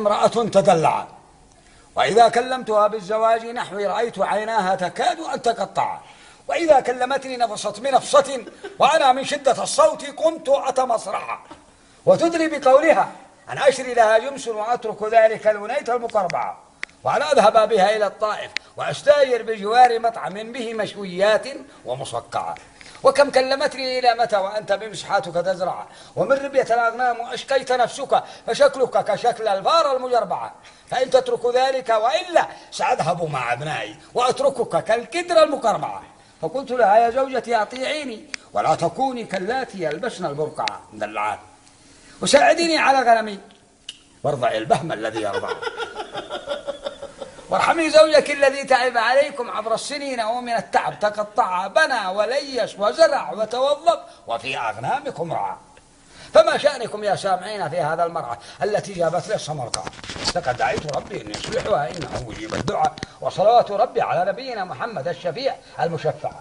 امرأة تدلع، وإذا كلمتها بالزواج نحوي رأيت عيناها تكاد أن تقطع، وإذا كلمتني نفصت بنفصة وأنا من شدة الصوت قمت أتمصرع، وتدري بقولها أن أشري لها جمس وأترك ذلك الونيت المقربعة، وأن أذهب بها إلى الطائف وأستاجر بجوار مطعم به مشويات ومصقعة. وكم كلمتني إلى متى وأنت بمسحاتك تزرع، ومن ربية الأغنام أشقيت نفسك فشكلك كشكل الفار المجربعة، فإن تترك ذلك وإلا سأذهب مع أبنائي وأتركك كالكدر المقربعة. فقلت لها يا زوجتي أطيعيني ولا تكوني كاللاتي يلبسن البرقع مدلعات، وساعديني على غنمي وارضعي البهم الذي يرضع، وارحمي زوجك الذي تعب عليكم عبر السنين ومن التعب تقطع، بنى وليس وزرع وتوظف وفي أغنامكم رعى. فما شأنكم يا سامعين في هذا المرأة التي جابت لي السمرقة؟ لقد دعيت ربي أن يصلحها إنه مجيب الدعاء، وصلوات ربي على نبينا محمد الشفيع المشفع.